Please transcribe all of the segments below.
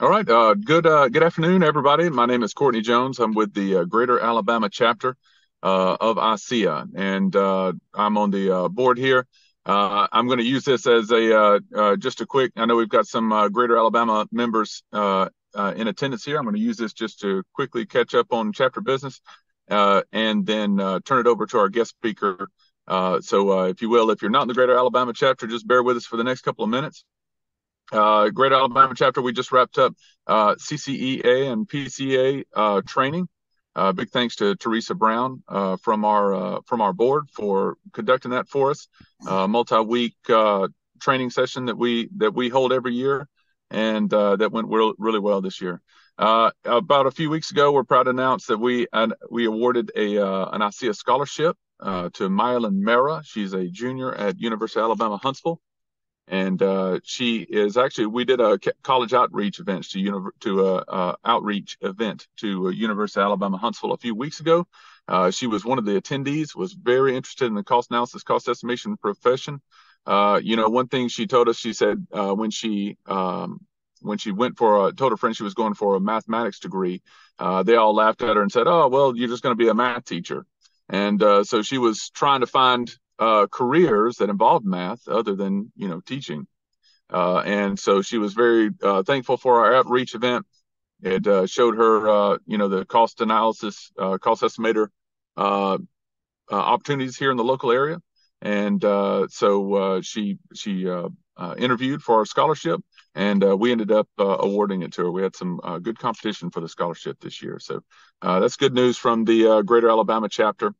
All right. Good afternoon, everybody. My name is Courtney Jones. I'm with the Greater Alabama chapter of ICEA, and I'm on the board here. I'm going to use this as just a quick. I know we've got some Greater Alabama members in attendance here. I'm going to use this just to quickly catch up on chapter business, and then turn it over to our guest speaker. So, if you will, if you're not in the Greater Alabama chapter, just bear with us for the next couple of minutes. Great Alabama chapter, we just wrapped up CCEA and PCA training. Big thanks to Teresa Brown from our board for conducting that for us. Multi-week training session that we hold every year, and that went really well this year. About a few weeks ago, we're proud to announce that we awarded an ICEA scholarship to Mylan Mera. She's a junior at University of Alabama Huntsville. And she is actually, we did a college outreach event outreach event to University of Alabama Huntsville a few weeks ago. She was one of the attendees, was very interested in the cost analysis, cost estimation profession. One thing she told us, she said when she went told her friend she was going for a mathematics degree, they all laughed at her and said, "Oh, well, you're just going to be a math teacher." And so she was trying to find careers that involved math other than teaching, and so she was very thankful for our outreach event. It showed her the cost analysis, cost estimator opportunities here in the local area, and so she interviewed for our scholarship, and we ended up awarding it to her. We had some good competition for the scholarship this year, so that's good news from the Greater Alabama chapter.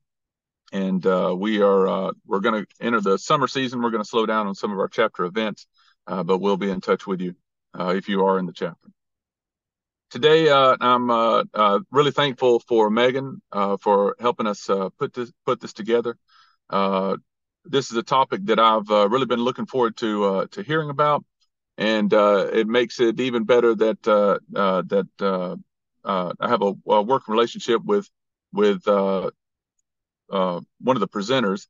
And we're going to enter the summer season. We're going to slow down on some of our chapter events, but we'll be in touch with you if you are in the chapter. Today, I'm really thankful for Megan for helping us put this together. This is a topic that I've really been looking forward to hearing about, and it makes it even better that I have a working relationship with one of the presenters.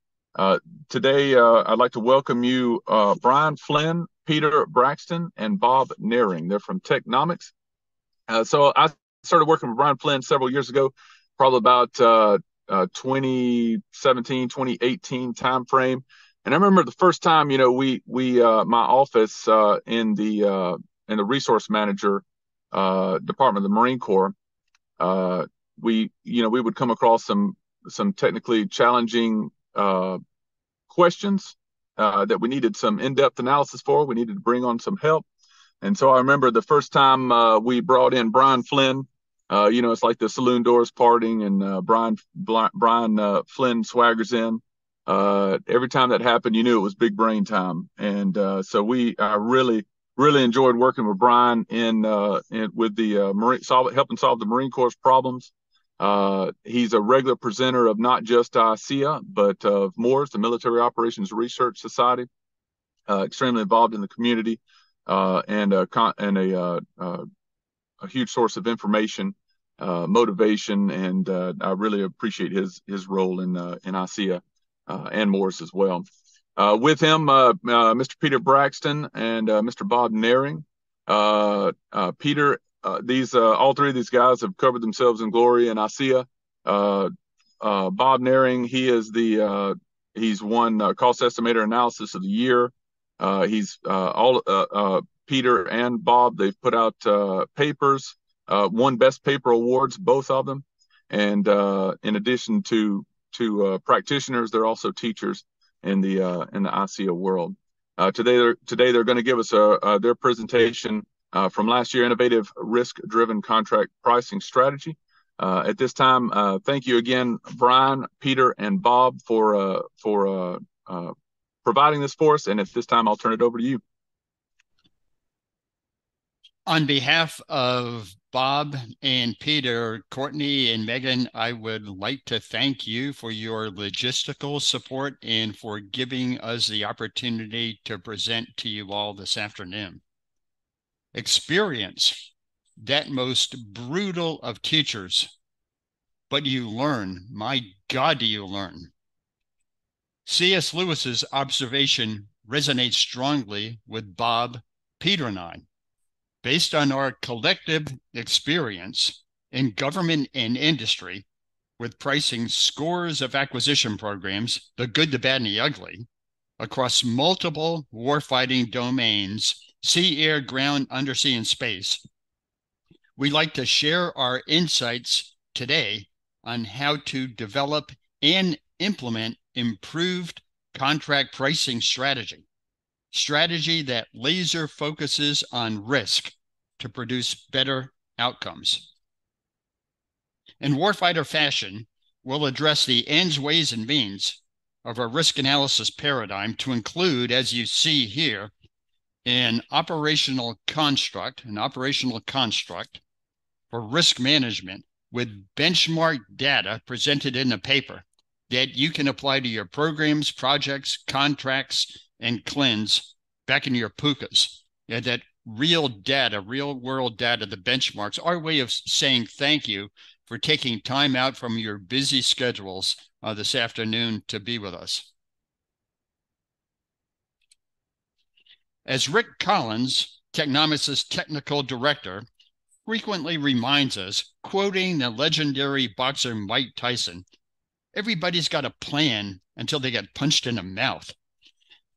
Today, I'd like to welcome you, Brian Flynn, Peter Braxton, and Bob Nearing. They're from Technomics. So I started working with Brian Flynn several years ago, probably about 2017, 2018 timeframe. And I remember the first time, my office in the resource manager department of the Marine Corps, we would come across some technically challenging questions that we needed some in-depth analysis for. We needed to bring on some help. And so I remember the first time we brought in Brian Flynn. It's like the saloon doors parting, and Brian Flynn swaggers in. Every time that happened, you knew it was big brain time. And so I really enjoyed working with Brian with the helping solve the Marine Corps problems. He's a regular presenter of not just ICEA, but of MORS, the Military Operations Research Society. Extremely involved in the community, and a huge source of information, motivation, and I really appreciate his role in ICEA and MORS as well. With him, Mr. Peter Braxton and Mr. Bob Nearing. Peter, all three of these guys have covered themselves in glory in ICEA. Bob Nearing, he's won cost estimator analysis of the year. Peter and Bob, they've put out papers, won best paper awards, both of them. And in addition to practitioners, they're also teachers in the ICEA world. Today they're going to give us their presentation from last year, Innovative Risk-Driven Contract Pricing Strategy. At this time, thank you again, Brian, Peter, and Bob for providing this for us. And at this time, I'll turn it over to you. On behalf of Bob and Peter, Courtney, and Megan, I would like to thank you for your logistical support and for giving us the opportunity to present to you all this afternoon. Experience, that most brutal of teachers, but you learn. My God, do you learn. C.S. Lewis's observation resonates strongly with Bob, Peter, and I. Based on our collective experience in government and industry with pricing scores of acquisition programs, the good, the bad, and the ugly, across multiple warfighting domains, sea, air, ground, undersea, and space, we'd like to share our insights today on how to develop and implement improved contract pricing strategy that laser focuses on risk to produce better outcomes. In warfighter fashion, we'll address the ends, ways, and means of our risk analysis paradigm to include, as you see here, an operational construct for risk management with benchmark data presented in the paper that you can apply to your programs, projects, contracts, and CLINs back in your PUCAs. Yeah, that real data, real world data, the benchmarks, our way of saying thank you for taking time out from your busy schedules this afternoon to be with us. As Rick Collins, Technomics' technical director, frequently reminds us, quoting the legendary boxer Mike Tyson, everybody's got a plan until they get punched in the mouth.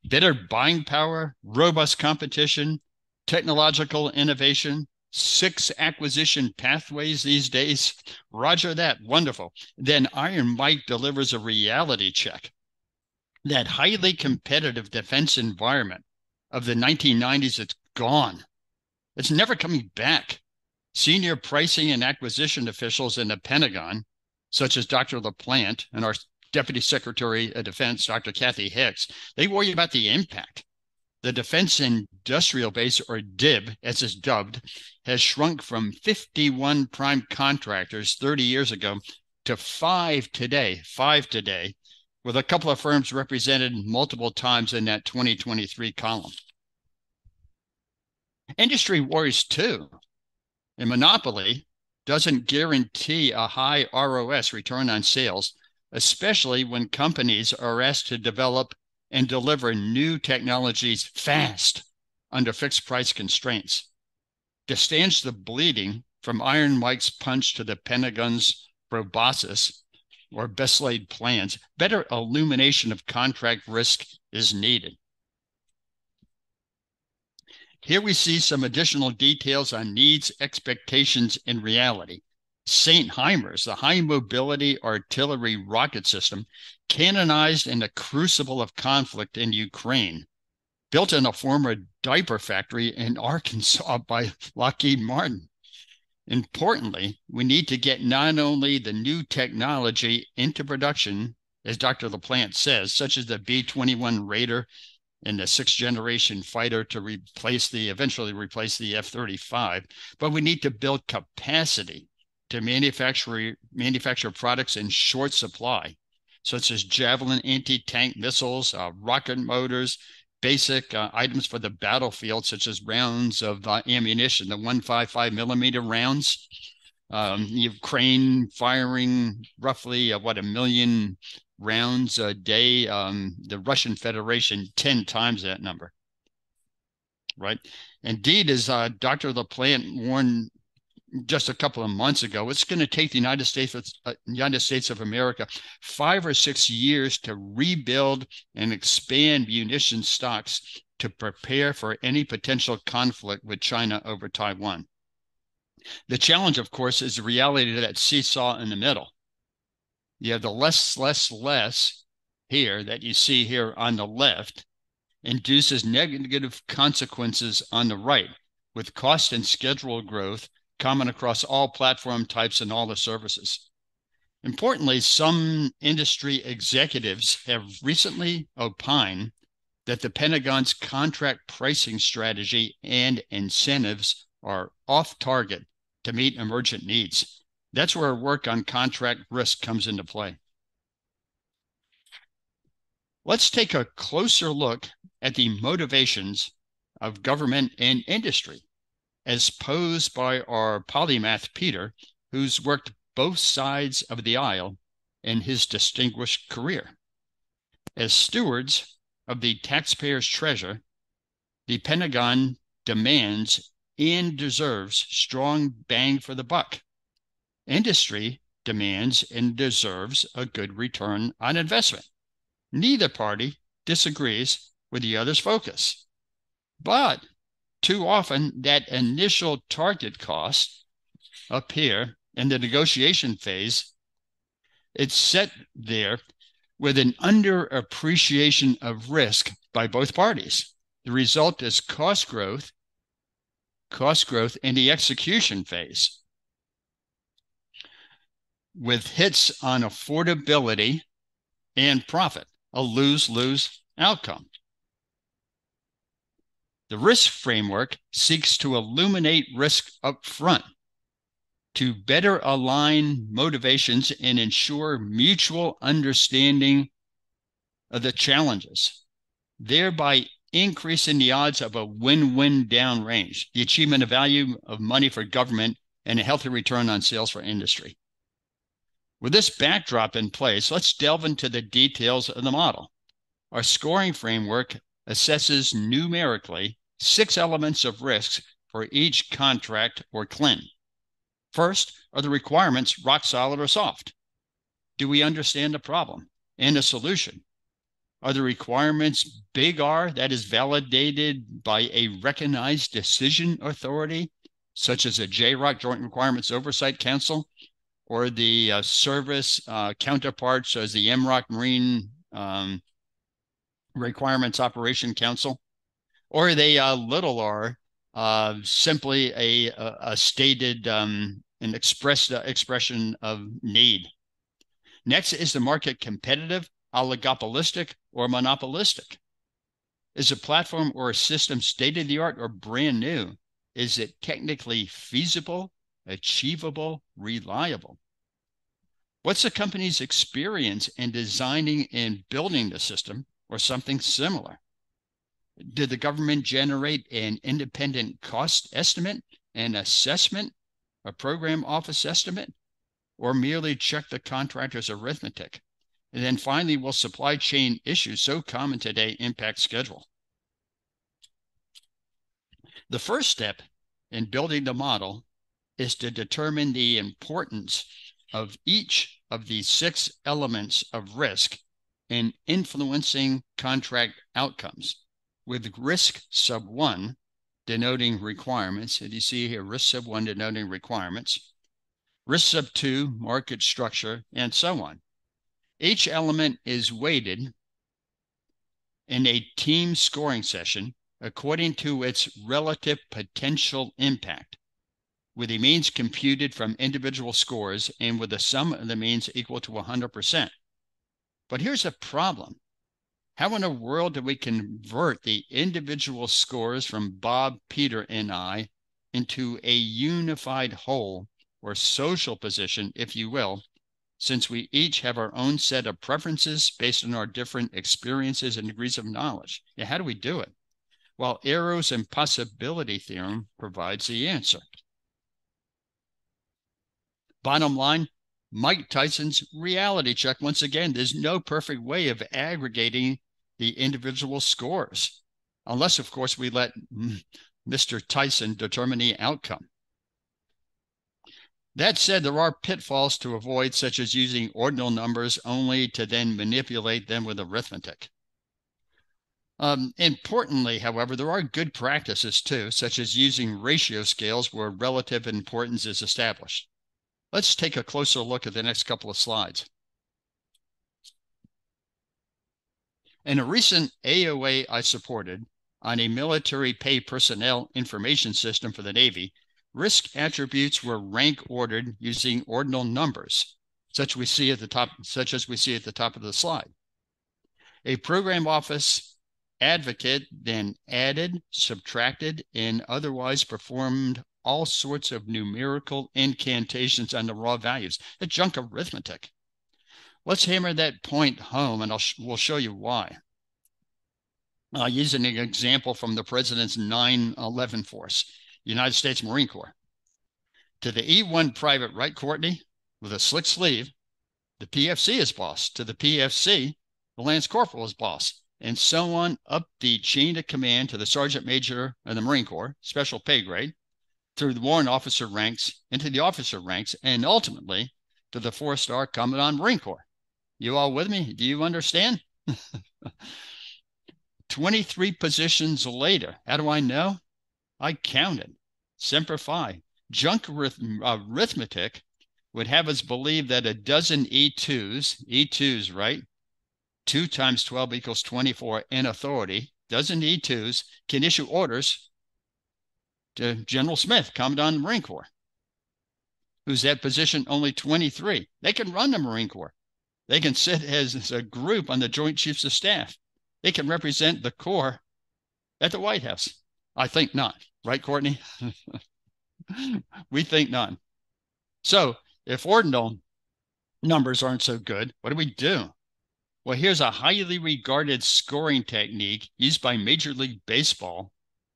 Better buying power, robust competition, technological innovation, 6 acquisition pathways these days. Roger that, wonderful. Then Iron Mike delivers a reality check. That highly competitive defense environment of the 1990s, it's gone. It's never coming back. Senior pricing and acquisition officials in the Pentagon, such as Dr. LaPlante and our Deputy Secretary of Defense, Dr. Kathy Hicks, they worry about the impact. The Defense Industrial Base, or DIB, as it's dubbed, has shrunk from 51 prime contractors 30 years ago to 5 today, with a couple of firms represented multiple times in that 2023 column. Industry worries too. A monopoly doesn't guarantee a high ROS, return on sales, especially when companies are asked to develop and deliver new technologies fast under fixed price constraints. To stanch the bleeding from Iron Mike's punch to the Pentagon's proboscis or best laid plans, better illumination of contract risk is needed. Here we see some additional details on needs, expectations, and reality. St. Heimer's, the high mobility artillery rocket system, canonized in the crucible of conflict in Ukraine, built in a former diaper factory in Arkansas by Lockheed Martin. Importantly, we need to get not only the new technology into production, as Dr. LaPlante says, such as the B-21 Raider and the 6th generation fighter to eventually replace the F-35, but we need to build capacity to manufacture products in short supply, such as Javelin anti-tank missiles, rocket motors, basic items for the battlefield, such as rounds of ammunition, the 155 millimeter rounds. Ukraine firing roughly, 1 million rounds a day. The Russian Federation, 10 times that number, right? Indeed, as Dr. LaPlante warned just a couple of months ago, it's going to take the United States of America 5 or 6 years to rebuild and expand munition stocks to prepare for any potential conflict with China over Taiwan. The challenge, of course, is the reality of that seesaw in the middle. You have the less here that you see here on the left induces negative consequences on the right, with cost and schedule growth common across all platform types and all the services. Importantly, some industry executives have recently opined that the Pentagon's contract pricing strategy and incentives are off target to meet emergent needs. That's where work on contract risk comes into play. Let's take a closer look at the motivations of government and industry as posed by our polymath Peter, who's worked both sides of the aisle in his distinguished career. As stewards of the taxpayer's treasure, the Pentagon demands and deserves strong bang for the buck. Industry demands and deserves a good return on investment. Neither party disagrees with the other's focus. But too often, that initial target cost up here in the negotiation phase, it's set there with an underappreciation of risk by both parties. The result is cost growth in the execution phase, with hits on affordability and profit, a lose-lose outcome. The risk framework seeks to illuminate risk up front to better align motivations and ensure mutual understanding of the challenges, thereby increasing the odds of a win-win downrange, the achievement of value of money for government, and a healthy return on sales for industry. With this backdrop in place, let's delve into the details of the model. Our scoring framework assesses numerically 6 elements of risks for each contract or CLIN. First, are the requirements rock solid or soft? Do we understand the problem and the solution? Are the requirements big R, that is validated by a recognized decision authority, such as a JROC, Joint Requirements Oversight Council, or the service counterparts as the MROC, Marine Requirements Operation Council? Or are they little r, simply a stated an expressed expression of need? Next, is the market competitive, oligopolistic, or monopolistic? Is a platform or a system state-of-the-art or brand new? Is it technically feasible, achievable, reliable? What's the company's experience in designing and building the system or something similar? Did the government generate an independent cost estimate, an assessment, a program office estimate, or merely check the contractor's arithmetic? And then finally, will supply chain issues so common today impact schedule? The first step in building the model is to determine the importance of each of these 6 elements of risk in influencing contract outcomes, with risk sub 1 denoting requirements. And you see here, risk sub 1 denoting requirements, risk sub 2, market structure, and so on. Each element is weighted in a team scoring session according to its relative potential impact, with the means computed from individual scores and with the sum of the means equal to 100%. But here's a problem. How in the world do we convert the individual scores from Bob, Peter, and I into a unified whole or social position, if you will, since we each have our own set of preferences based on our different experiences and degrees of knowledge? Yeah, how do we do it? Well, Arrow's impossibility theorem provides the answer. Bottom line, Mike Tyson's reality check. Once again, there's no perfect way of aggregating the individual scores, unless, of course, we let Mr. Tyson determine the outcome. That said, there are pitfalls to avoid, such as using ordinal numbers only to then manipulate them with arithmetic. Importantly, however, there are good practices too, such as using ratio scales where relative importance is established. Let's take a closer look at the next couple of slides. In a recent AOA I supported on a military pay personnel information system for the Navy, risk attributes were rank ordered using ordinal numbers, such as we see at the top of the slide. A program office advocate then added, subtracted, and otherwise performed all sorts of numerical incantations on the raw values, a junk arithmetic. Let's hammer that point home, and we'll show you why. Using an example from the President's 9/11 Force, United States Marine Corps. To the E1 private, right, Courtney, with a slick sleeve, the PFC is boss. To the PFC, the Lance Corporal is boss, and so on up the chain of command to the Sergeant Major of the Marine Corps, special pay grade, through the warrant officer ranks into the officer ranks, and ultimately to the 4-star Commandant Marine Corps. You all with me? Do you understand? 23 positions later. How do I know? I counted. Semper Fi. Junk arithmetic would have us believe that a dozen E2s, right? 2 times 12 equals 24 in authority, dozen E2s can issue orders to General Smith, Commandant of the Marine Corps, who's at position only 23. They can run the Marine Corps. They can sit as a group on the Joint Chiefs of Staff. They can represent the Corps at the White House. I think not. Right, Courtney? We think not. So if ordinal numbers aren't so good, what do we do? Well, here's a highly regarded scoring technique used by Major League Baseball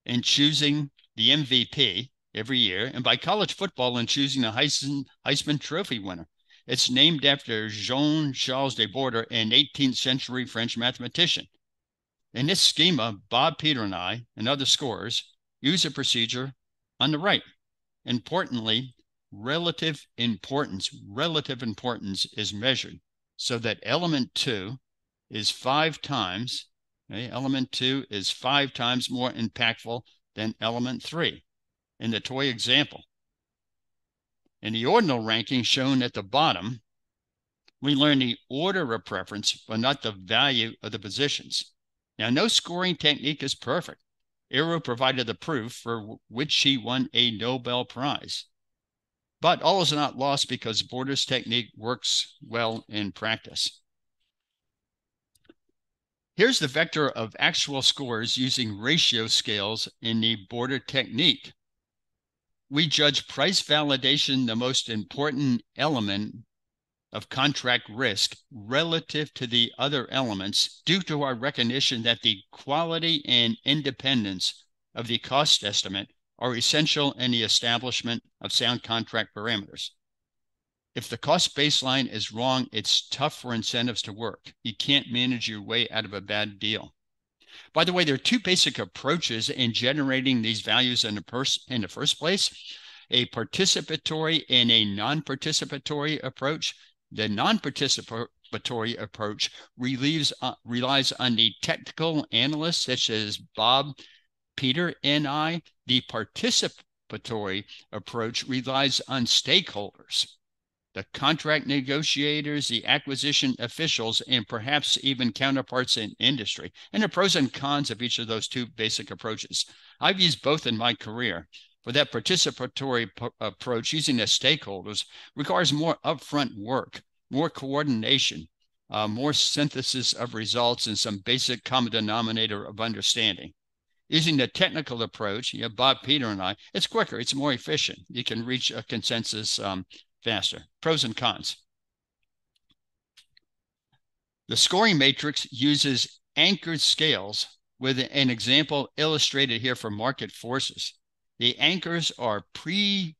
in choosing the MVP every year, and by college football in choosing the Heisman Trophy winner. It's named after Jean-Charles Desbordes, an 18th century French mathematician. In this schema, Bob, Peter, and I, and other scorers, use a procedure on the right. Importantly, relative importance is measured so that element 2 is 5 times, okay, element 2 is 5 times more impactful than element 3. In the toy example, in the ordinal ranking shown at the bottom, we learn the order of preference, but not the value of the positions. Now, no scoring technique is perfect. Arrow provided the proof for which he won a Nobel Prize. But all is not lost because Border's technique works well in practice. Here's the vector of actual scores using ratio scales in the Border technique. We judge price validation the most important element of contract risk relative to the other elements due to our recognition that the quality and independence of the cost estimate are essential in the establishment of sound contract parameters. If the cost baseline is wrong, it's tough for incentives to work. You can't manage your way out of a bad deal. By the way, there are 2 basic approaches in generating these values in the first place, a participatory and a non-participatory approach. The non-participatory approach relies on the technical analysts such as Bob, Peter, and I. The participatory approach relies on stakeholders, the contract negotiators, the acquisition officials, and perhaps even counterparts in industry, and the pros and cons of each of those 2 basic approaches. I've used both in my career. For that participatory approach, using the stakeholders requires more upfront work, more coordination, more synthesis of results, and some basic common denominator of understanding. Using the technical approach, Bob, Peter, and I, it's quicker, it's more efficient. You can reach a consensus faster. Pros and cons. The scoring matrix uses anchored scales with an example illustrated here for market forces. The anchors are predefined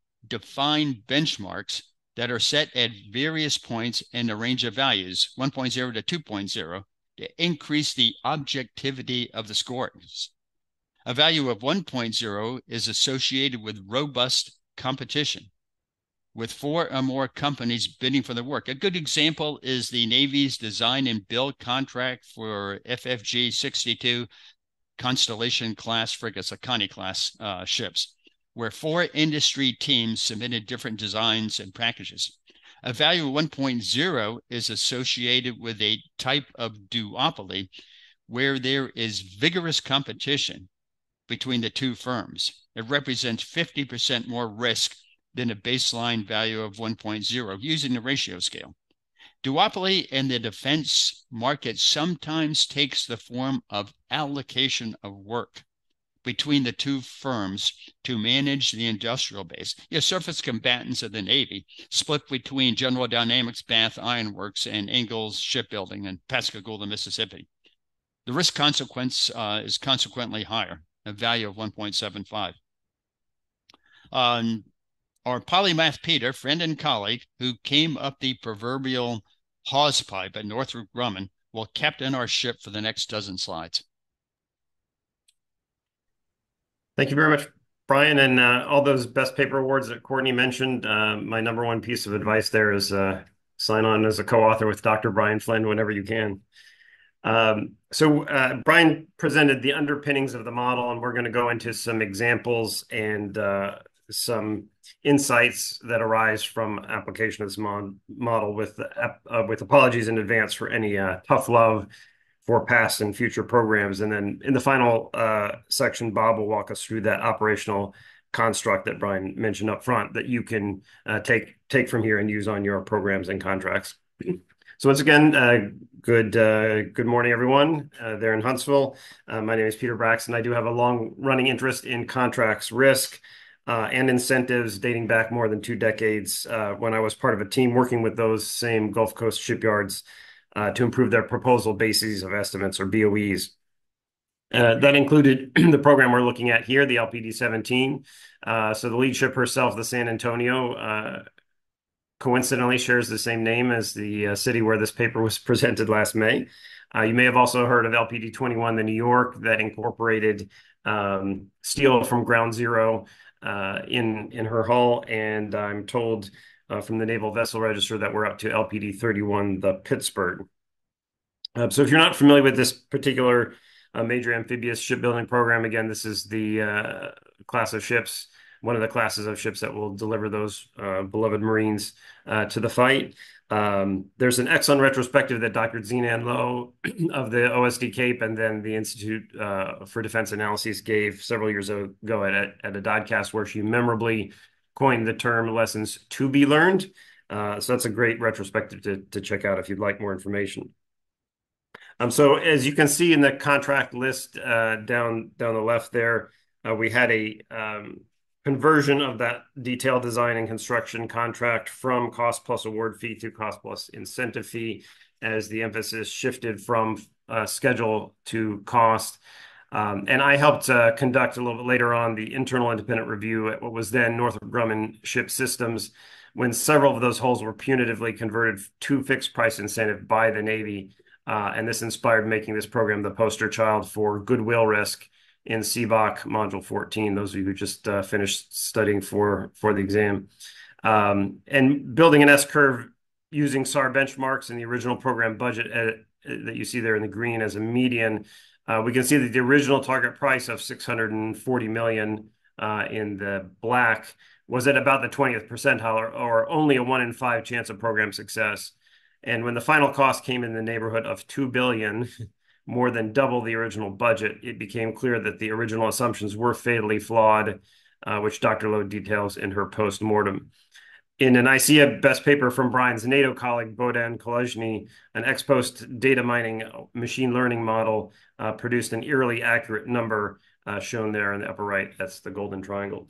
benchmarks that are set at various points in the range of values, 1.0 to 2.0, to increase the objectivity of the scores. A value of 1.0 is associated with robust competition, with 4 or more companies bidding for the work. A good example is the Navy's design and build contract for FFG 62 Constellation class frigates, Akani class ships, where 4 industry teams submitted different designs and packages. A value of 1.0 is associated with a type of duopoly where there is vigorous competition between the 2 firms. It represents 50% more risk than a baseline value of 1.0 using the ratio scale. Duopoly in the defense market sometimes takes the form of allocation of work between the 2 firms to manage the industrial base. Surface combatants of the Navy split between General Dynamics Bath Iron Works and Ingalls Shipbuilding in Pascagoula, Mississippi. The risk consequence is consequently higher, a value of 1.75. Our polymath Peter, friend and colleague, who came up the proverbial hawse pipe at Northrop Grumman, will captain our ship for the next dozen slides. Thank you very much, Brian, and all those best paper awards that Courtney mentioned, my number one piece of advice there is sign on as a co-author with Dr. Brian Flynn whenever you can. Brian presented the underpinnings of the model, and we're going to go into some examples and some insights that arise from application of this model with apologies in advance for any tough love for past and future programs. And then in the final section, Bob will walk us through that operational construct that Brian mentioned up front that you can take from here and use on your programs and contracts. So once again, good morning, everyone there in Huntsville. My name is Peter Braxton. I do have a long-running interest in contracts risk and incentives dating back more than 2 decades when I was part of a team working with those same Gulf Coast shipyards to improve their proposal bases of estimates, or BOEs. That included the program we're looking at here, the LPD-17. So the lead ship herself, the San Antonio, coincidentally shares the same name as the city where this paper was presented last May. You may have also heard of LPD-21, the New York, that incorporated steel from Ground Zero in her hull. And I'm told from the Naval Vessel Register that we're up to LPD-31, the Pittsburgh. So if you're not familiar with this particular major amphibious shipbuilding program, again, this is the class of ships, one of the classes of ships that will deliver those beloved Marines to the fight. There's an excellent retrospective that Dr. Zenan Lowe of the OSD Cape and then the Institute for Defense Analyses gave several years ago at a Dodcast, where she memorably coined the term lessons to be learned. So that's a great retrospective to check out if you'd like more information. So as you can see in the contract list down the left there, we had a conversion of that detailed design and construction contract from cost plus award fee to cost plus incentive fee, as the emphasis shifted from schedule to cost. And I helped conduct a little bit later on the internal independent review at what was then Northrop Grumman Ship Systems, when several of those hulls were punitively converted to fixed price incentive by the Navy. And this inspired making this program the poster child for goodwill risk in CBOC Module 14, those of you who just finished studying for the exam. And building an S-curve using SAR benchmarks in the original program budget that you see there in the green as a median, we can see that the original target price of $640 million in the black was at about the 20th percentile, or only a 1 in 5 chance of program success. And when the final cost came in the neighborhood of $2 billion, more than double the original budget, it became clear that the original assumptions were fatally flawed, which Dr. Lowe details in her post-mortem. In an ICEA best paper from Brian's NATO colleague, Bohdan Kolezhny, an ex-post data mining machine learning model produced an eerily accurate number shown there in the upper right. That's the golden triangle.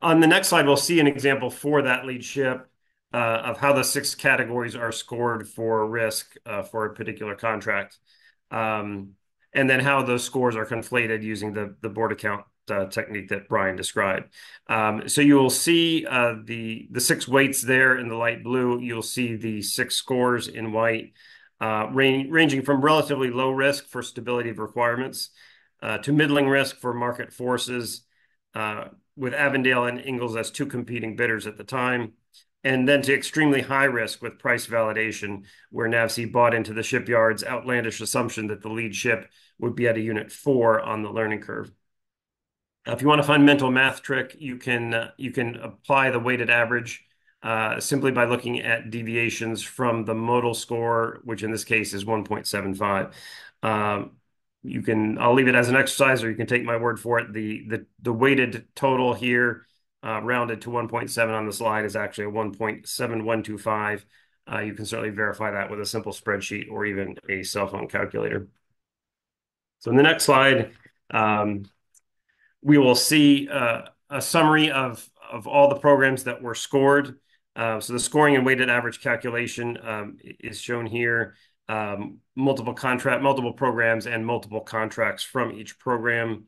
On the next slide, we'll see an example for that lead ship of how the 6 categories are scored for risk for a particular contract, and then how those scores are conflated using the board account technique that Brian described. So you will see the 6 weights there in the light blue. You'll see the 6 scores in white, ranging from relatively low risk for stability of requirements to middling risk for market forces, with Avondale and Ingalls as 2 competing bidders at the time, and then to extremely high risk with price validation, where NAVSEA bought into the shipyard's outlandish assumption that the lead ship would be at a unit 4 on the learning curve. If you want to find mental math trick, you can apply the weighted average simply by looking at deviations from the modal score, which in this case is 1.75. I'll leave it as an exercise, or you can take my word for it. The weighted total here, rounded to 1.7 on the slide, is actually a 1.7125. You can certainly verify that with a simple spreadsheet or even a cell phone calculator. So in the next slide, we will see a summary of all the programs that were scored. So the scoring and weighted average calculation is shown here. Multiple programs and multiple contracts from each program.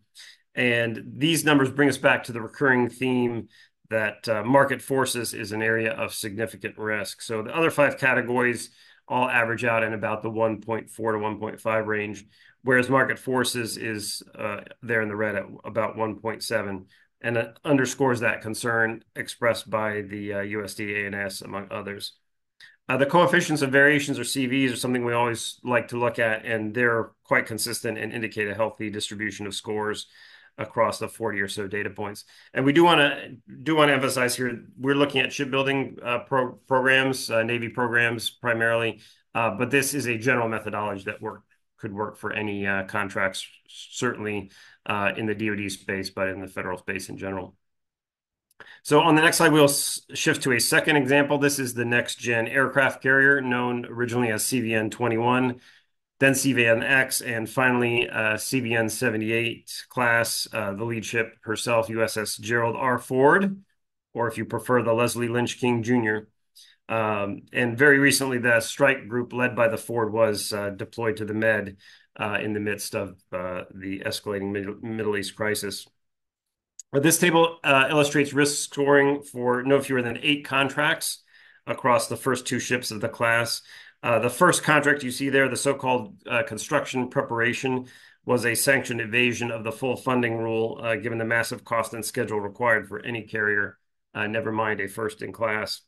And these numbers bring us back to the recurring theme that market forces is an area of significant risk. So the other 5 categories all average out in about the 1.4 to 1.5 range, whereas market forces is there in the red at about 1.7. And it underscores that concern expressed by the USD A&S, among others. The coefficients of variations, or CVs, are something we always like to look at, and they're quite consistent and indicate a healthy distribution of scores across the 40 or so data points. And we do want to emphasize here, we're looking at shipbuilding programs, Navy programs primarily, but this is a general methodology that could work for any contracts, certainly in the DoD space, but in the federal space in general. So on the next slide, we'll shift to a second example. This is the next-gen aircraft carrier, known originally as CVN-21, then CVN-X, and finally CVN-78 class, the lead ship herself, USS Gerald R. Ford, or if you prefer, the Leslie Lynch King Jr. And very recently, the strike group led by the Ford was deployed to the Med in the midst of the escalating Middle East crisis. This table illustrates risk scoring for no fewer than 8 contracts across the first 2 ships of the class. The first contract you see there, the so-called construction preparation, was a sanctioned evasion of the full funding rule, given the massive cost and schedule required for any carrier, never mind a first-in-class.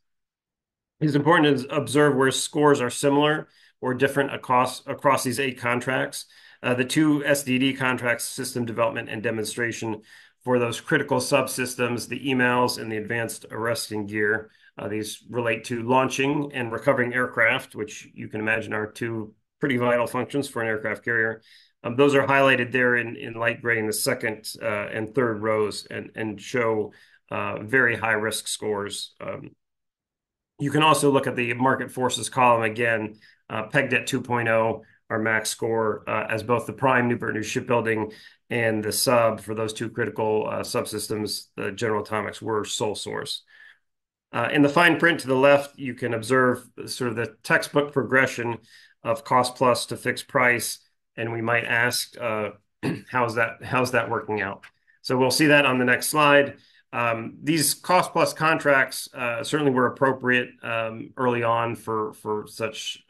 It's important to observe where scores are similar or different across these 8 contracts. The 2 SDD contracts, system development and demonstration, for those critical subsystems, the emails and the advanced arresting gear. These relate to launching and recovering aircraft, which you can imagine are 2 pretty vital functions for an aircraft carrier. Those are highlighted there in light gray in the second and third rows and show very high risk scores. You can also look at the market forces column again, pegged at 2.0, our max score, as both the prime Newport News Shipbuilding and the sub for those 2 critical subsystems, the General Atomics, were sole source. In the fine print to the left, you can observe sort of the textbook progression of cost plus to fixed price, and we might ask, how's that working out? So we'll see that on the next slide. These cost plus contracts certainly were appropriate early on for such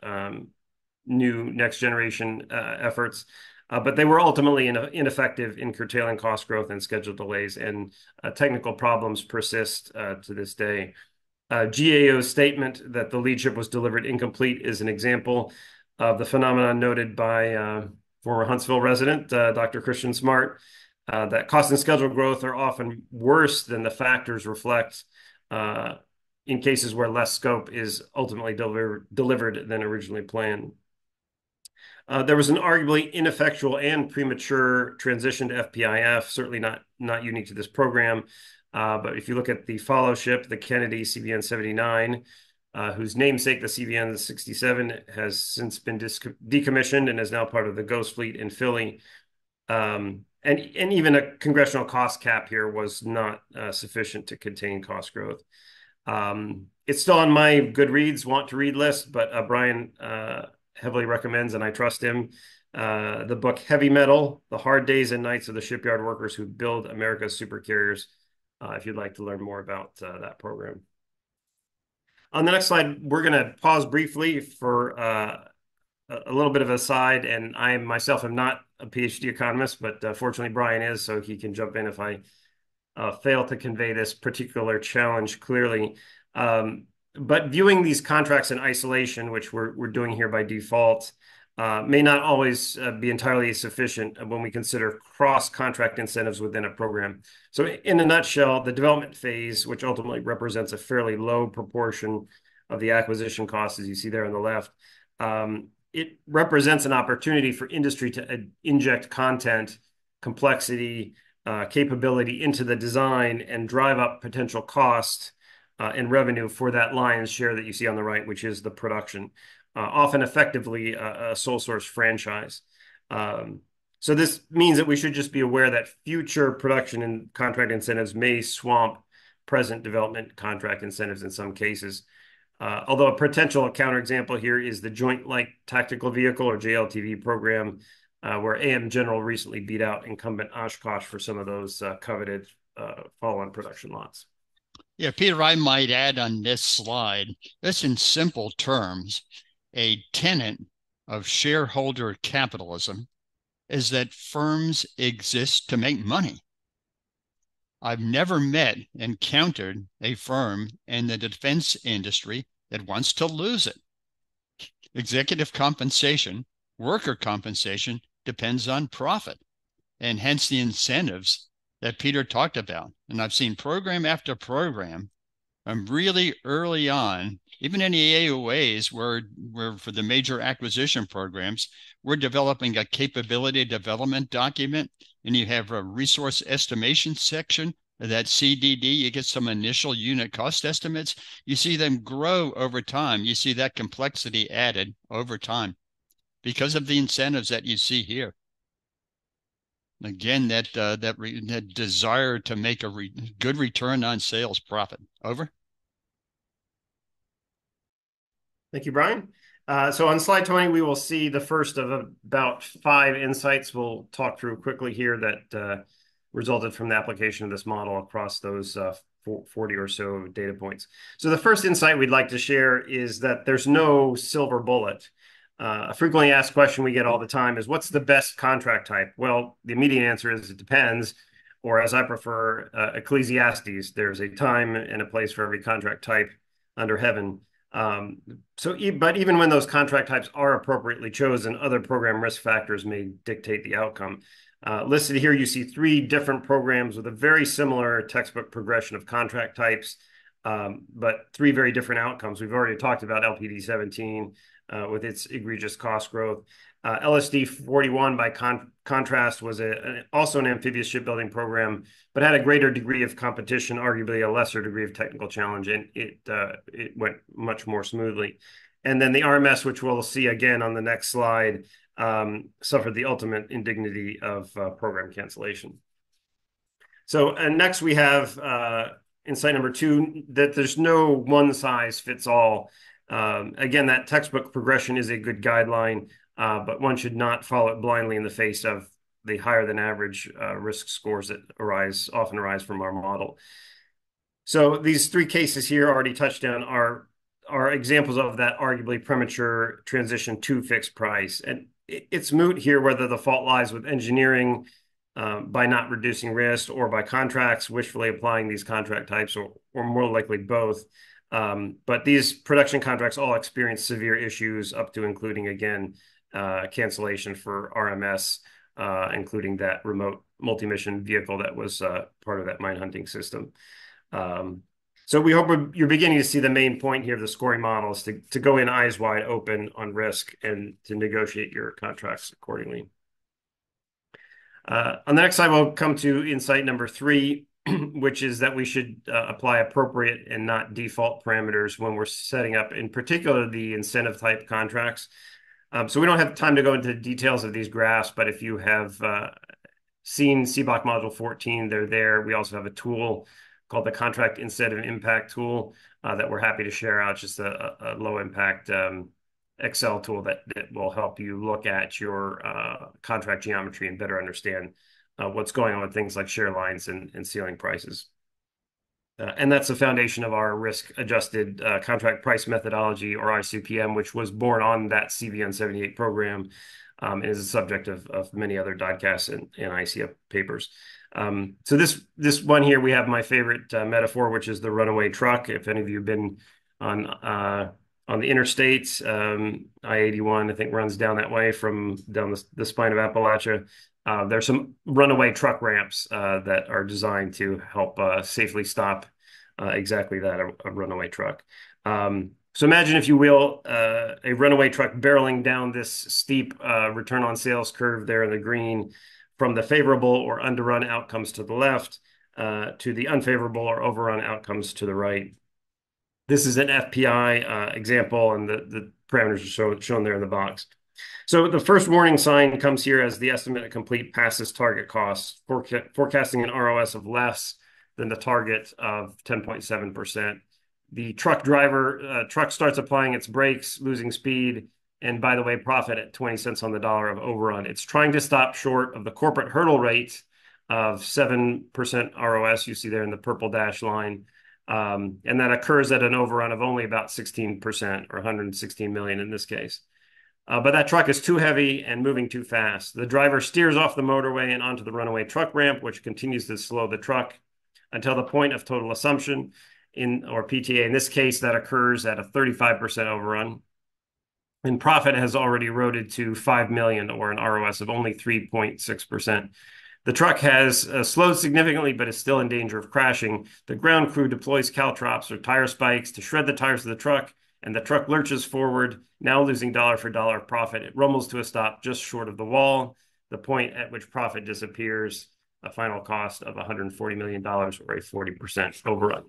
new next generation efforts, but they were ultimately ineffective in curtailing cost growth and schedule delays, and technical problems persist to this day. GAO's statement that the lead ship was delivered incomplete is an example of the phenomenon noted by former Huntsville resident, Dr. Christian Smart, that cost and schedule growth are often worse than the factors reflect in cases where less scope is ultimately delivered than originally planned. There was an arguably ineffectual and premature transition to FPIF, certainly not unique to this program. But if you look at the follow ship, the Kennedy CVN-79, whose namesake, the CVN-67, has since been decommissioned and is now part of the Ghost Fleet in Philly. And even a congressional cost cap here was not sufficient to contain cost growth. It's still on my Goodreads want to read list, but Brian heavily recommends, and I trust him, the book Heavy Metal: The Hard Days and Nights of the Shipyard Workers Who Build America's Supercarriers, if you'd like to learn more about that program. On the next slide, we're going to pause briefly for a little bit of a aside, and I myself am not a PhD economist, but fortunately Brian is, so he can jump in if I fail to convey this particular challenge clearly. But viewing these contracts in isolation, which we're doing here by default, may not always be entirely sufficient when we consider cross-contract incentives within a program. So in a nutshell, the development phase, which ultimately represents a fairly low proportion of the acquisition costs, as you see there on the left, it represents an opportunity for industry to inject content, complexity, capability into the design and drive up potential cost and revenue for that lion's share that you see on the right, which is the production, often effectively a sole source franchise. So this means that we should just be aware that future production and contract incentives may swamp present development contract incentives in some cases. Although a potential counterexample here is the Joint Light Tactical Vehicle, or JLTV program, where AM General recently beat out incumbent Oshkosh for some of those coveted follow-on production lots. Yeah, Peter, I might add on this slide, this in simple terms a tenet of shareholder capitalism is that firms exist to make money. I've never encountered a firm in the defense industry that wants to lose it. Executive compensation, worker compensation depends on profit, and hence the incentives that Peter talked about. And I've seen program after program, really early on, even in the AOAs, where for the major acquisition programs, we're developing a capability development document, and you have a resource estimation section of that CDD. You get some initial unit cost estimates. You see them grow over time. You see that complexity added over time because of the incentives that you see here. Again, that desire to make a good return on sales profit. Over. Thank you, Brian. So on slide 20, we will see the first of about 5 insights we'll talk through quickly here that resulted from the application of this model across those 40 or so data points. So the first insight we'd like to share is that there's no silver bullet. A frequently asked question we get all the time is, what's the best contract type? Well, the immediate answer is it depends, or as I prefer, Ecclesiastes, there's a time and a place for every contract type under heaven. But even when those contract types are appropriately chosen, other program risk factors may dictate the outcome. Listed here, you see 3 different programs with a very similar textbook progression of contract types, but 3 very different outcomes. We've already talked about LPD 17 with its egregious cost growth. LSD 41, by contrast, was also an amphibious shipbuilding program, but had a greater degree of competition, arguably a lesser degree of technical challenge, and it went much more smoothly. And then the RMS, which we'll see again on the next slide, suffered the ultimate indignity of program cancellation. So, and next we have insight number 2, that there's no one-size-fits-all. Again, that textbook progression is a good guideline, but one should not follow it blindly in the face of the higher than average risk scores that often arise from our model. So these 3 cases here already touched on are examples of that arguably premature transition to fixed price. And it's moot here whether the fault lies with engineering by not reducing risk, or by contracts wishfully applying these contract types, or more likely both. But these production contracts all experience severe issues, up to including, again, cancellation for RMS, including that remote multi-mission vehicle that was part of that mine hunting system. So we hope you're beginning to see the main point here of the scoring models, to go in eyes wide open on risk and to negotiate your contracts accordingly. On the next slide, we'll come to insight number 3, which is that we should apply appropriate and not default parameters when we're setting up, in particular, the incentive type contracts. So we don't have time to go into the details of these graphs, but if you have seen CBOC Module 14, they're there. We also have a tool called the Contract Incentive Impact Tool that we're happy to share out, just a low-impact Excel tool that will help you look at your contract geometry and better understand what's going on with things like share lines and ceiling prices. And that's the foundation of our risk-adjusted contract price methodology, or ICPM, which was born on that CVN 78 program, and is a subject of many other DODCAS and ICF papers. So this one here, we have my favorite metaphor, which is the runaway truck. If any of you have been on the interstates, I-81, I think, runs down that way from down the spine of Appalachia. There's some runaway truck ramps that are designed to help safely stop exactly that, a runaway truck. So imagine, if you will, a runaway truck barreling down this steep return on sales curve there in the green, from the favorable or underrun outcomes to the left to the unfavorable or overrun outcomes to the right. This is an FPI example, and the parameters are shown there in the box. So the first warning sign comes here as the estimate of complete passes target costs, forecasting an ROS of less than the target of 10.7%. The truck starts applying its brakes, losing speed, and, by the way, profit at 20 cents on the dollar of overrun. It's trying to stop short of the corporate hurdle rate of 7% ROS, you see there in the purple dash line. And that occurs at an overrun of only about 16%, or 116 million in this case. But that truck is too heavy and moving too fast. The driver steers off the motorway and onto the runaway truck ramp, which continues to slow the truck until the point of total assumption, or PTA. In this case, that occurs at a 35% overrun. And profit has already eroded to 5 million, or an ROS of only 3.6%. The truck has slowed significantly, but is still in danger of crashing. The ground crew deploys caltrops or tire spikes to shred the tires of the truck, and the truck lurches forward, now losing dollar for dollar profit. It rumbles to a stop just short of the wall, the point at which profit disappears, a final cost of $140 million, or a 40% overrun.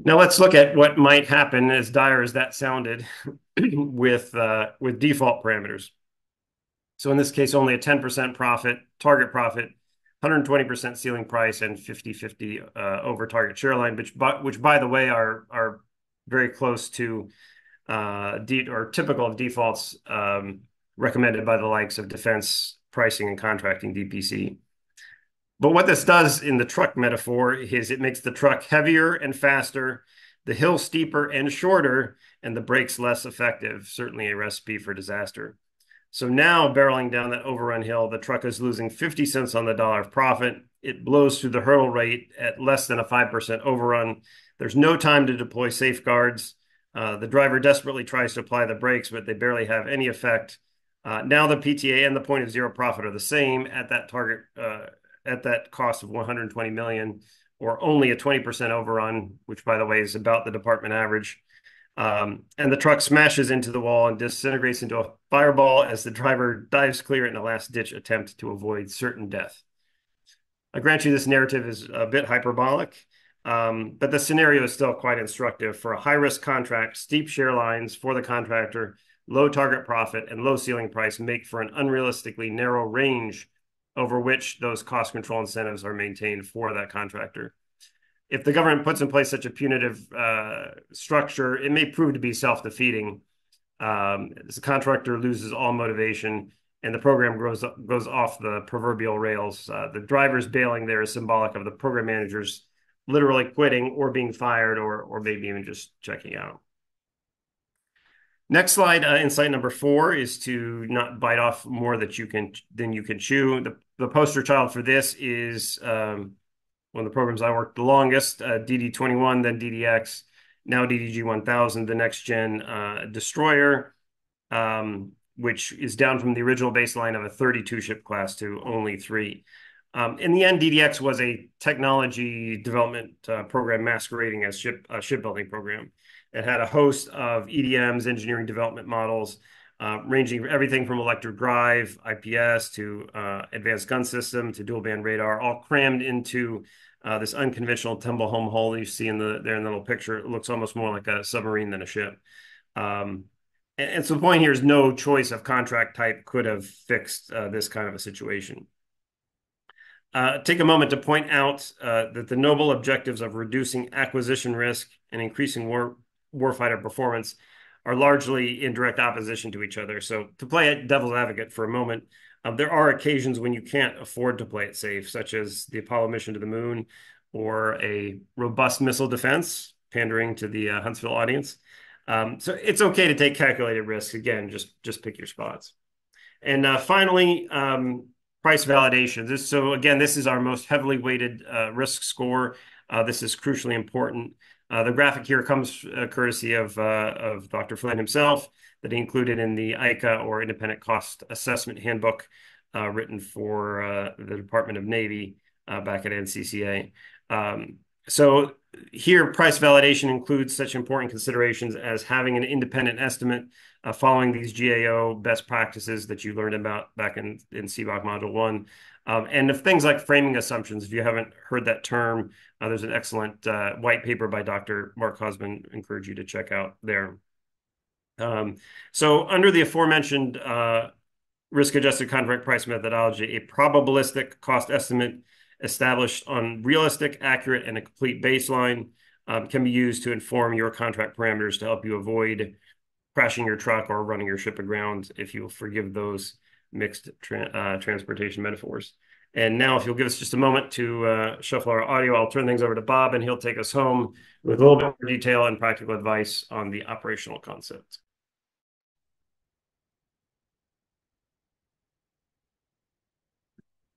Now let's look at what might happen, as dire as that sounded, with default parameters. So in this case, only a 10% profit, target profit, 120% ceiling price, and 50-50 over target share line, which by the way are very close to or typical of defaults recommended by the likes of defense pricing and contracting, DPC. But what this does in the truck metaphor is it makes the truck heavier and faster, the hill steeper and shorter, and the brakes less effective, certainly a recipe for disaster. So now, barreling down that overrun hill, the truck is losing 50 cents on the dollar of profit. It blows through the hurdle rate at less than a 5% overrun. There's no time to deploy safeguards. The driver desperately tries to apply the brakes, but they barely have any effect. Now the PTA and the point of zero profit are the same at that target, at that cost of 120 million, or only a 20% overrun, which by the way is about the department average. And the truck smashes into the wall and disintegrates into a fireball as the driver dives clear in a last-ditch attempt to avoid certain death. I grant you this narrative is a bit hyperbolic, but the scenario is still quite instructive. For a high-risk contract, steep share lines for the contractor, low target profit, and low ceiling price make for an unrealistically narrow range over which those cost control incentives are maintained for that contractor. If the government puts in place such a punitive structure, it may prove to be self-defeating. The contractor loses all motivation, and the program goes off the proverbial rails. The drivers bailing there is symbolic of the program managers literally quitting or being fired, or maybe even just checking out. Next slide, insight number 4, is to not bite off more than you can chew. The poster child for this is one of the programs I worked the longest, DD21, then DDX, now DDG 1000, the next gen destroyer, which is down from the original baseline of a 32 ship class to only 3. In the end, DDX was a technology development program masquerading as a shipbuilding program. It had a host of EDMs, engineering development models, ranging everything from electric drive, IPS, to advanced gun system, to dual band radar, all crammed into this unconventional tumble home hull you see there in the little picture. It looks almost more like a submarine than a ship. And so the point here is no choice of contract type could have fixed this kind of a situation. Take a moment to point out that the noble objectives of reducing acquisition risk and increasing warfighter performance are largely in direct opposition to each other. So to play devil's advocate for a moment, there are occasions when you can't afford to play it safe, such as the Apollo mission to the moon, or a robust missile defense, pandering to the Huntsville audience. So it's okay to take calculated risks. Again, just pick your spots. And finally, price validation. So again, this is our most heavily weighted risk score. This is crucially important. The graphic here comes courtesy of Dr. Flynn himself, that he included in the ICA, or Independent Cost Assessment Handbook, written for the Department of Navy back at NCCA. So here, price validation includes such important considerations as having an independent estimate, following these GAO best practices that you learned about back in CBOC Module 1. And of things like framing assumptions. If you haven't heard that term, there's an excellent white paper by Dr. Mark Husband. I encourage you to check out there. So under the aforementioned risk-adjusted contract price methodology, a probabilistic cost estimate established on realistic, accurate, and a complete baseline can be used to inform your contract parameters to help you avoid crashing your truck or running your ship aground, if you will forgive those mixed transportation metaphors. And now, if you'll give us just a moment to shuffle our audio, I'll turn things over to Bob, and he'll take us home with a little bit more detail and practical advice on the operational concepts.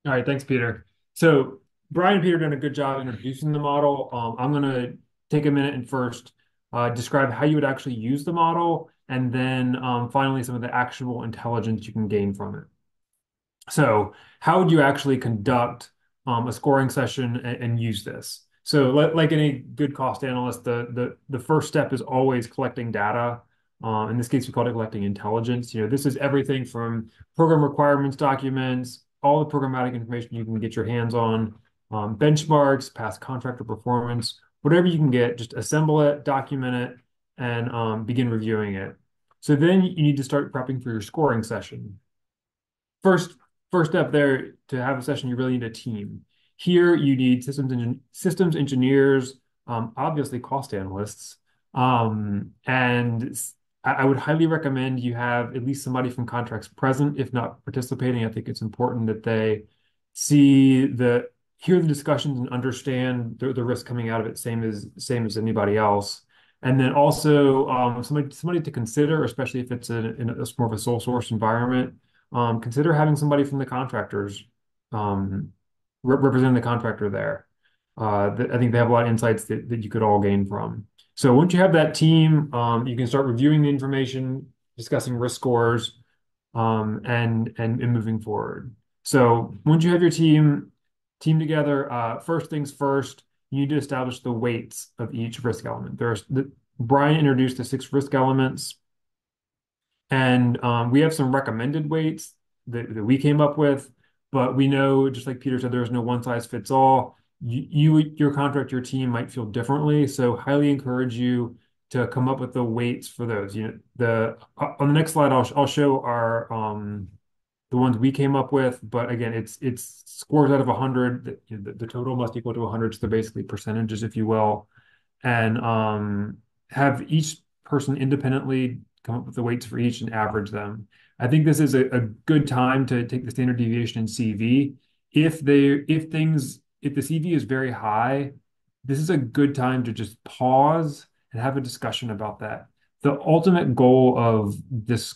All right, thanks, Peter. So Brian and Peter done a good job introducing the model. I'm going to take a minute and first describe how you would actually use the model, and then finally some of the actionable intelligence you can gain from it. So how would you actually conduct a scoring session and use this? So like any good cost analyst, the first step is always collecting data. In this case, we call it collecting intelligence. This is everything from program requirements documents, all the programmatic information you can get your hands on, benchmarks, past contractor performance, whatever you can get, just assemble it, document it, and begin reviewing it. So then you need to start prepping for your scoring session. First step there, to have a session, you really need a team. Here, you need systems engineers, obviously cost analysts, and I would highly recommend you have at least somebody from contracts present, if not participating. I think it's important that they hear the discussions and understand the risk coming out of it, same as anybody else. And then also somebody to consider, especially if it's in a more of a sole source environment. Consider having somebody from the contractors representing the contractor there. I think they have a lot of insights that you could all gain from. So once you have that team, you can start reviewing the information, discussing risk scores, and moving forward. So once you have your team together, first things first, you need to establish the weights of each risk element. Brian introduced the 6 risk elements. And we have some recommended weights that we came up with, but we know, just like Peter said, there's no one size fits all. Your contractor, your team might feel differently, so highly encourage you to come up with the weights for those. On the next slide, I'll show our the ones we came up with, but again, it's scores out of 100. The total must equal to 100, so they're basically percentages, if you will, and have each person independently come up with the weights for each and average them. I think this is a good time to take the standard deviation in CV. If the CV is very high, this is a good time to just pause and have a discussion about that. The ultimate goal of this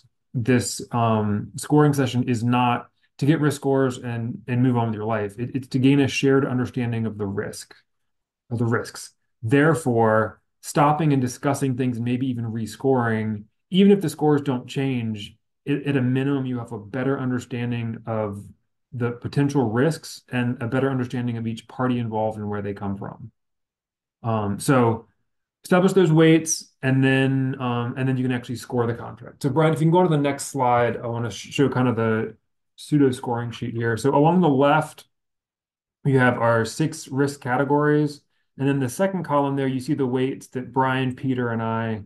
scoring session is not to get risk scores and move on with your life. It's to gain a shared understanding of the risks. Therefore, stopping and discussing things, maybe even rescoring, even if the scores don't change, at a minimum, you have a better understanding of the potential risks and a better understanding of each party involved and where they come from. So establish those weights, and then you can actually score the contract. So Brian, if you can go to the next slide, I want to show kind of the pseudo scoring sheet here. So along the left, we have our 6 risk categories. And then the second column there, you see the weights that Brian, Peter, and I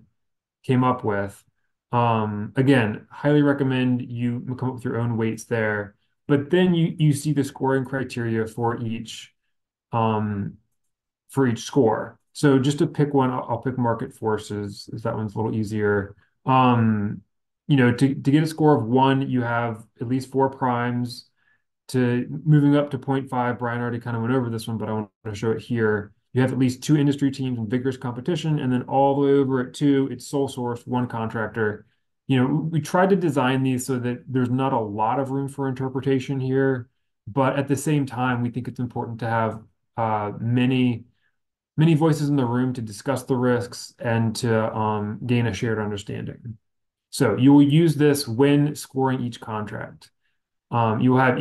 came up with. Again, highly recommend you come up with your own weights there. But then you see the scoring criteria for each score. So just to pick one, I'll pick market forces, as that one's a little easier. To get a score of 1, you have at least 4 primes. To moving up to 0.5, Brian already kind of went over this one, but I want to show it here. You have at least 2 industry teams in vigorous competition, and then all the way over at 2, it's sole source, 1 contractor. We tried to design these so that there's not a lot of room for interpretation here, but at the same time, we think it's important to have many voices in the room to discuss the risks and to gain a shared understanding. So you will use this when scoring each contract. You will have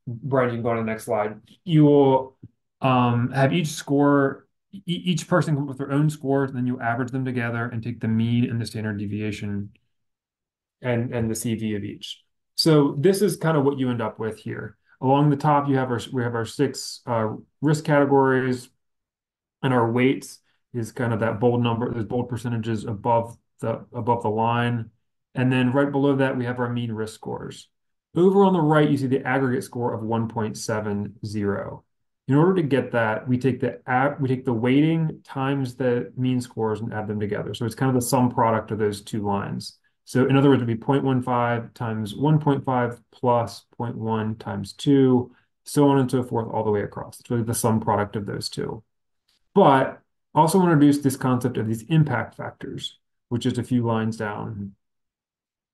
Brian, you can go to the next slide. You will have each person come up with their own scores, and then you average them together and take the mean and the standard deviation and the CV of each. So this is kind of what you end up with here. Along the top, we have our 6 risk categories, and our weights is kind of that bold number, those bold percentages above the line. And then right below that, we have our mean risk scores. Over on the right, you see the aggregate score of 1.70. In order to get that, we take the weighting times the mean scores and add them together. So it's kind of the sum product of those 2 lines. So in other words, it would be 0.15 times 1.5 plus 0.1 times 2 so on and so forth, all the way across. It's really the sum product of those two. But also want to introduce this concept of these impact factors, which is a few lines down.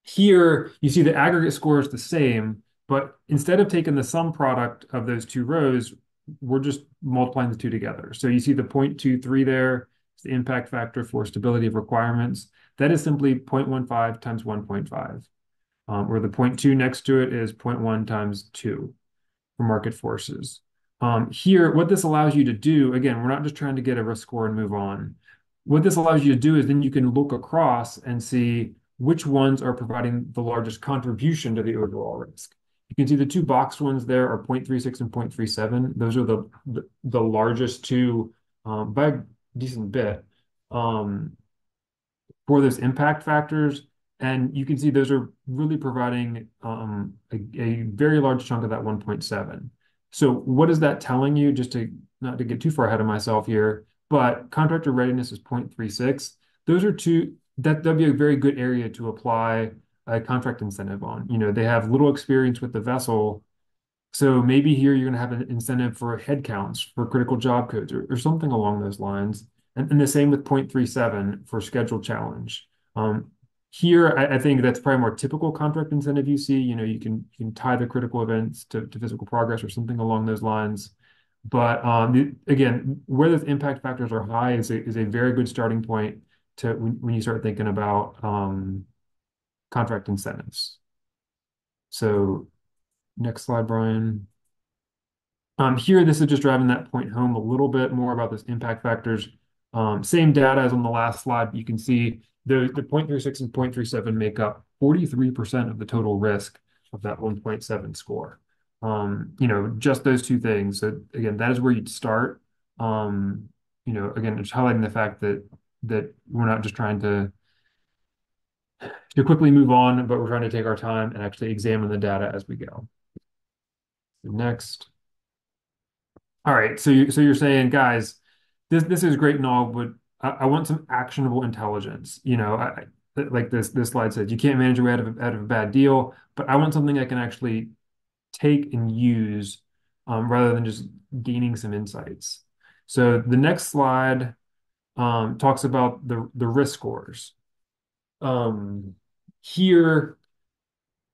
Here, you see the aggregate score is the same, but instead of taking the sum product of those two rows, we're just multiplying the two together. So you see the 0.23 there, it's the impact factor for stability of requirements. That is simply 0.15 times 1.5, where the 0.2 next to it is 0.1 times 2 for market forces. Here, what this allows you to do, again, we're not just trying to get a risk score and move on. What this allows you to do is then you can look across and see which ones are providing the largest contribution to the overall risk. You can see the two boxed ones there are 0.36 and 0.37. Those are the largest two by a decent bit for those impact factors. And you can see those are really providing a very large chunk of that 1.7. So what is that telling you? Just to not to get too far ahead of myself here, but contractor readiness is 0.36. Those are two, that'd be a very good area to apply a contract incentive on. They have little experience with the vessel. So maybe here you're going to have an incentive for headcounts for critical job codes or something along those lines. And the same with 0.37 for schedule challenge. Here, I think that's probably a more typical contract incentive you see. You can tie the critical events to physical progress or something along those lines. But again, where those impact factors are high is a very good starting point to when you start thinking about contract incentives. So next slide, Brian. Here, this is just driving that point home a little bit more about those impact factors. Same data as on the last slide. You can see the 0.36 and 0.37 make up 43% of the total risk of that 1.7 score. Just those two things. So again, that is where you'd start. Again, just highlighting the fact that we're not just trying to quickly move on, but we're trying to take our time and actually examine the data as we go. Next. All right, so you're saying, guys, this is great and all, but I want some actionable intelligence. Like this slide said, you can't manage your way out of a bad deal, but I want something I can actually take and use rather than just gaining some insights. So the next slide talks about the risk scores. Here,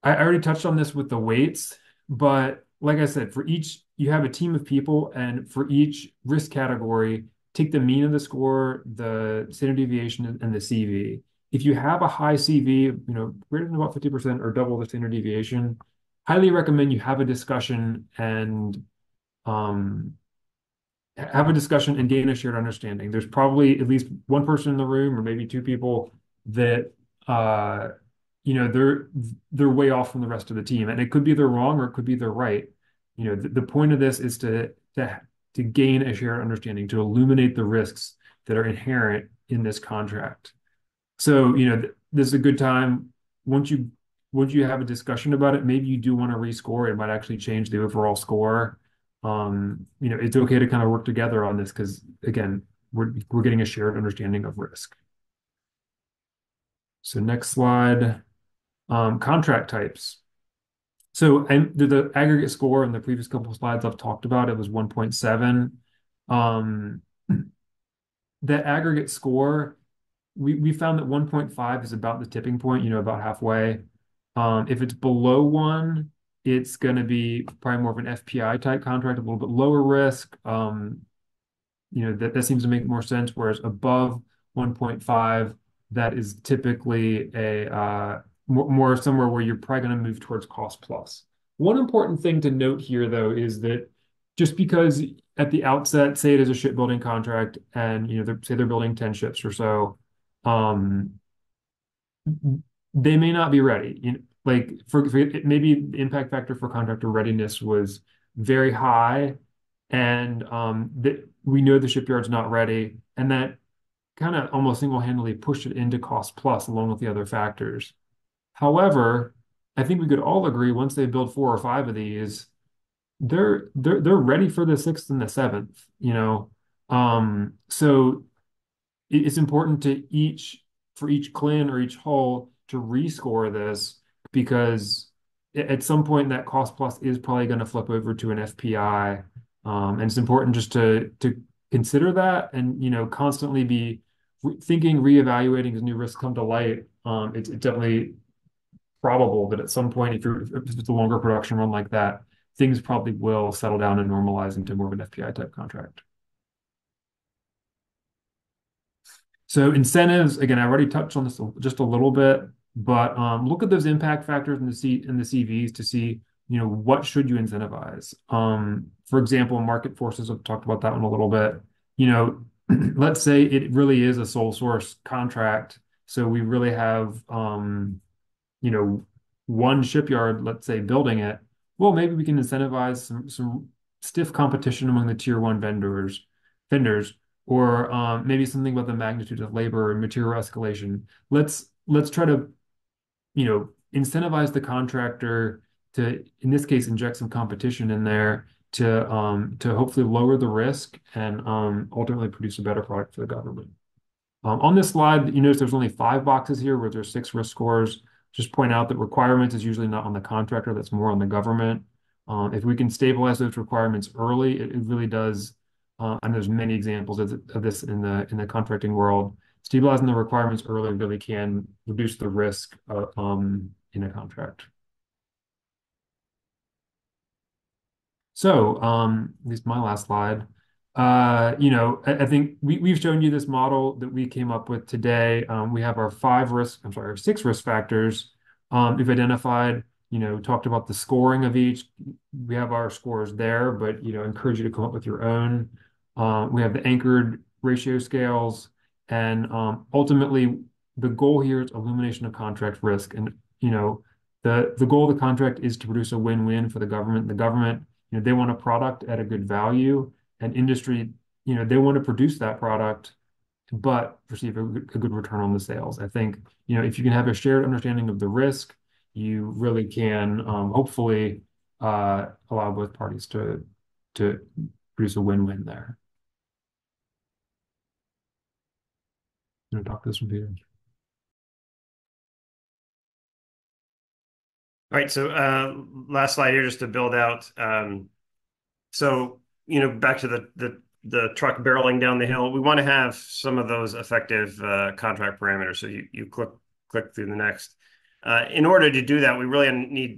I already touched on this with the weights, but like I said, for each, you have a team of people, and for each risk category, take the mean of the score, the standard deviation, and the CV. If you have a high CV, greater than about 50% or double the standard deviation, highly recommend you have a discussion and gain a shared understanding. There's probably at least one person in the room, or maybe two people that they're way off from the rest of the team, and it could be they're wrong or it could be they're right. The point of this is to gain a shared understanding, to illuminate the risks that are inherent in this contract. So this is a good time once you have a discussion about it. Maybe you do want to rescore. It might actually change the overall score. It's okay to kind of work together on this because again, we're getting a shared understanding of risk. So next slide. Contract types. So and the aggregate score in the previous couple of slides I've talked about, it was 1.7. That aggregate score, we found that 1.5 is about the tipping point, about halfway. If it's below 1, it's going to be probably more of an FPI type contract, a little bit lower risk. That seems to make more sense. Whereas above 1.5, that is typically a more somewhere where you're probably going to move towards cost plus. One important thing to note here, though, is that just because at the outset, say it is a shipbuilding contract, and say they're building 10 ships or so, they may not be ready. Like for maybe the impact factor for contractor readiness was very high, and that we know the shipyard's not ready, and that kind of almost single-handedly pushed it into cost plus along with the other factors. However, I think we could all agree once they build 4 or 5 of these, they're ready for the 6th and the 7th. So it's important for each CLIN or each hull to rescore this, because at some point that cost plus is probably going to flip over to an FPI. And it's important just to consider that and, constantly be thinking, reevaluating as new risks come to light. It's definitely probable that at some point, if it's a longer production run like that, things probably will settle down and normalize into more of an FPI type contract. So incentives, again, I already touched on this just a little bit, but look at those impact factors in the CVs to see, what should you incentivize? For example, market forces, I've talked about that one a little bit. Let's say it really is a sole source contract. So we really have, one shipyard, let's say, building it. Well, maybe we can incentivize some stiff competition among the tier one vendors, or maybe something about the magnitude of labor and material escalation. Let's try to, incentivize the contractor to, in this case, inject some competition in there to hopefully lower the risk and ultimately produce a better product for the government. On this slide, you notice there's only 5 boxes here where there's 6 risk scores. Just point out that requirements is usually not on the contractor, that's more on the government. If we can stabilize those requirements early, it really does, and there's many examples of this in the contracting world. Stabilizing the requirements early really can reduce the risk in a contract. So, at least my last slide. I think we've shown you this model that we came up with today. We have our 6 risk factors. We've identified, talked about the scoring of each. We have our scores there, but, encourage you to come up with your own. We have the anchored ratio scales. And ultimately, the goal here is illumination of contract risk. And, the goal of the contract is to produce a win-win for the government. The government, they want a product at a good value. And industry, they want to produce that product, but receive a good return on the sales. I think, if you can have a shared understanding of the risk, you really can hopefully allow both parties to produce a win-win there. I'm going to talk to this one, Peter. All right, so last slide here just to build out. So back to the truck barreling down the hill, we want to have some of those effective contract parameters. So you click through the next. In order to do that, we really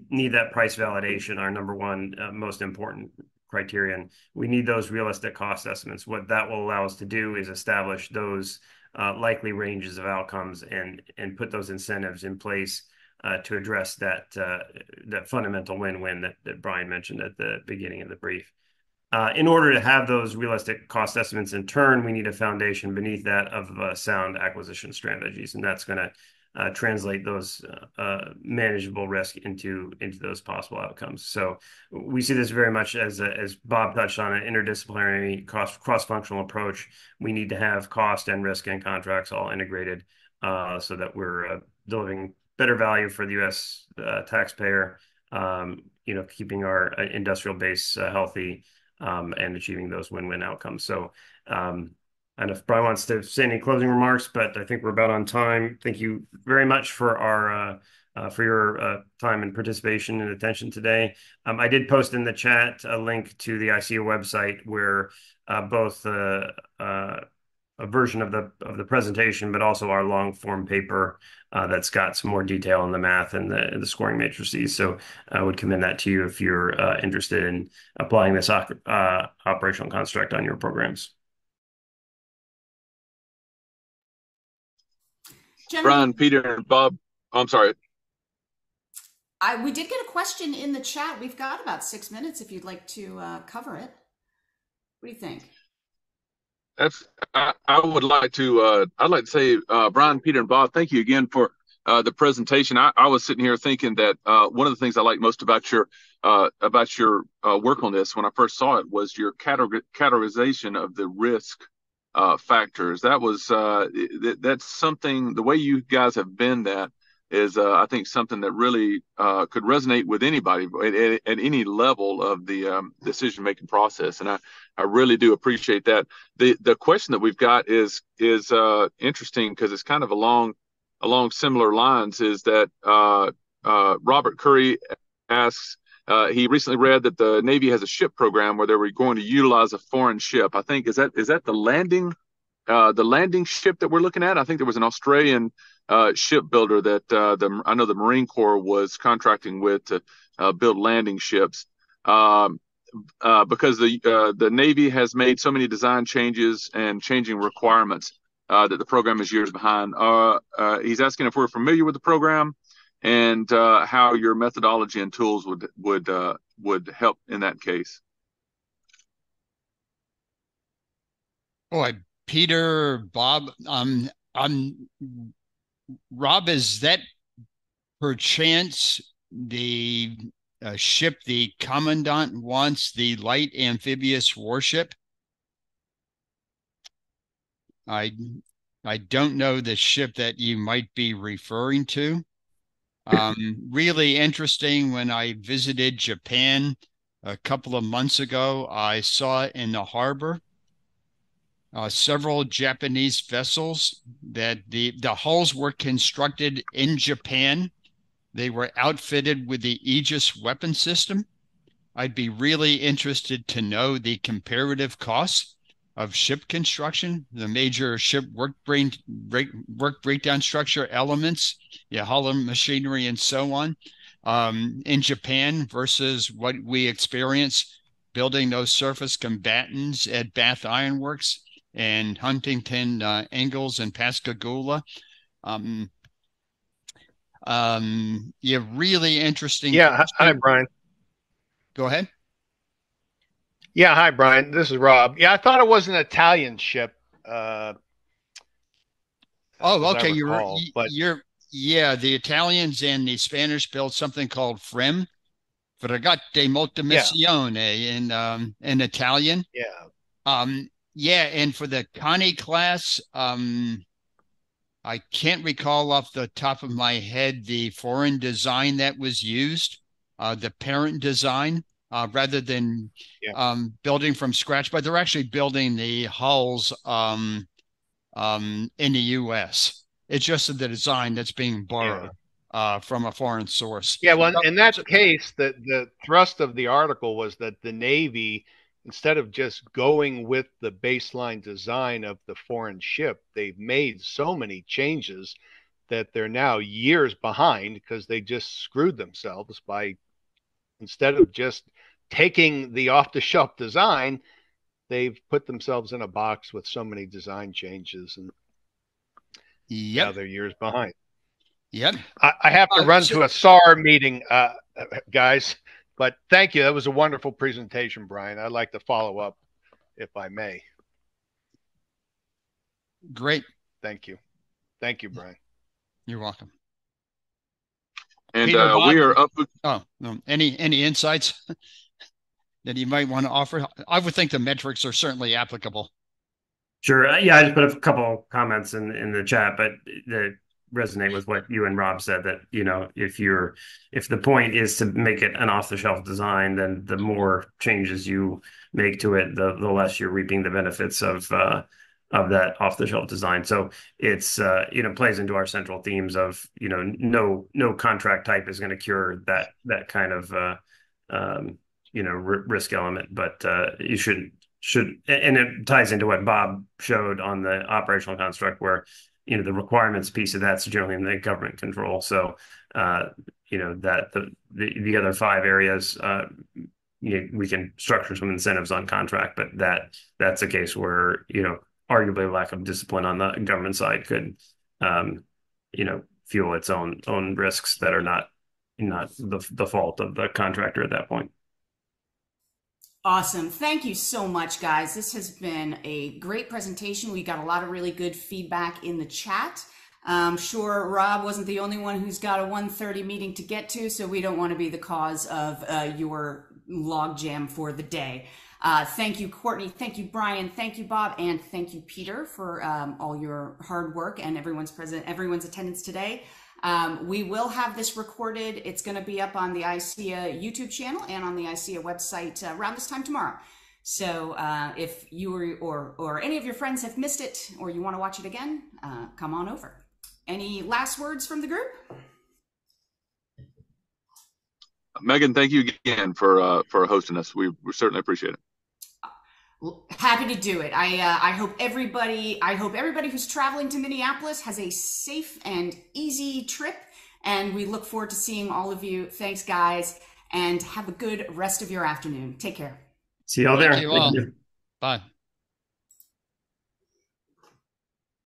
need that price validation, our number one most important criterion. We need those realistic cost estimates. What that will allow us to do is establish those likely ranges of outcomes and put those incentives in place to address that fundamental win-win that Brian mentioned at the beginning of the brief. In order to have those realistic cost estimates in turn, we need a foundation beneath that of sound acquisition strategies, and that's going to translate those manageable risk into those possible outcomes. So we see this very much as Bob touched on, an interdisciplinary cross-functional approach. We need to have cost and risk and contracts all integrated so that we're delivering better value for the U.S. Taxpayer, keeping our industrial base healthy, and achieving those win-win outcomes. So I don't know if Brian wants to say any closing remarks, but I think we're about on time. Thank you very much for your time and participation and attention today. I did post in the chat a link to the ICEA website where both a version of the presentation, but also our long form paper that's got some more detail on the math and the scoring matrices. So I would commend that to you if you're interested in applying this operational construct on your programs. Brian, Peter, and Bob. I'm sorry. We did get a question in the chat. We've got about 6 minutes if you'd like to cover it. What do you think? I would like to. I'd like to say, Brian, Peter, and Bob, thank you again for the presentation. I was sitting here thinking that one of the things I like most about your work on this when I first saw it was your categorization of the risk factors. That was that's something. The way you guys have been that is, I think, something that really could resonate with anybody at any level of the decision-making process. And I really do appreciate that. The question that we've got is interesting because it's kind of along similar lines. Is that Robert Curry asks, he recently read that the Navy has a ship program where they were going to utilize a foreign ship. I think is that the landing ship that we're looking at. I think there was an Australian shipbuilder that I know the Marine Corps was contracting with to build landing ships. Because the Navy has made so many design changes and changing requirements that the program is years behind. He's asking if we're familiar with the program and how your methodology and tools would help in that case. Boy, Peter, Bob, Rob, is that perchance the ship the commandant wants, the light amphibious warship? I don't know the ship that you might be referring to. Really interesting. When I visited Japan a couple of months ago, I saw in the harbor several Japanese vessels that the hulls were constructed in Japan. They were outfitted with the Aegis weapon system. I'd be really interested to know the comparative costs of ship construction, the major ship work breakdown structure elements, hull and machinery, and so on, in Japan versus what we experience building those surface combatants at Bath Iron Works and Huntington Ingalls and Pascagoula. Really interesting. Yeah. Hi, Brian. Go ahead. Yeah. Hi, Brian. This is Rob. Yeah. I thought it was an Italian ship. Oh, okay. The Italians and the Spanish built something called FREM, Fregate Multimissione, in Italian. Yeah. And for the Connie class, I can't recall off the top of my head the foreign design that was used, the parent design, rather than building from scratch. But they're actually building the hulls in the U.S. It's just the design that's being borrowed from a foreign source. Yeah, well, in that case, the thrust of the article was that the Navy, instead of just going with the baseline design of the foreign ship, they've made so many changes that they're now years behind because they just screwed themselves by, instead of just taking the off-the-shelf design, they've put themselves in a box with so many design changes, and now they're years behind. Yep. I have to run to a SAR meeting, guys. But thank you. That was a wonderful presentation, Brian. I'd like to follow up, if I may. Great. Thank you. Thank you, Brian. You're welcome. And Peter, we are up. Oh, no. Any insights that you might want to offer? I would think the metrics are certainly applicable. Sure. Yeah, I just put a couple comments in the chat, but that resonate with what you and Rob said, that, if the point is to make it an off-the-shelf design, then the more changes you make to it, the less you're reaping the benefits of that off-the-shelf design. So it's plays into our central themes of no contract type is going to cure that kind of risk element, but you should, and it ties into what Bob showed on the operational construct, where the requirements piece of that's generally in the government control. So that the other 5 areas, we can structure some incentives on contract, but that's a case where arguably lack of discipline on the government side could fuel its own risks that are not the fault of the contractor at that point. Awesome. Thank you so much, guys. This has been a great presentation. We got a lot of really good feedback in the chat. I'm sure Rob wasn't the only one who's got a 1:30 meeting to get to, so we don't want to be the cause of your logjam for the day. Thank you, Courtney. Thank you, Brian. Thank you, Bob. And thank you, Peter, for all your hard work and everyone's attendance today. We will have this recorded. It's going to be up on the ICEA YouTube channel and on the ICEA website around this time tomorrow. So if you or any of your friends have missed it, or you want to watch it again, come on over. Any last words from the group? Megan, thank you again for hosting us. We certainly appreciate it. Happy to do it. I hope everybody who's traveling to Minneapolis has a safe and easy trip, and we look forward to seeing all of you. Thanks, guys, and have a good rest of your afternoon. Take care. See y'all there. Thank you all. Thank you. Bye.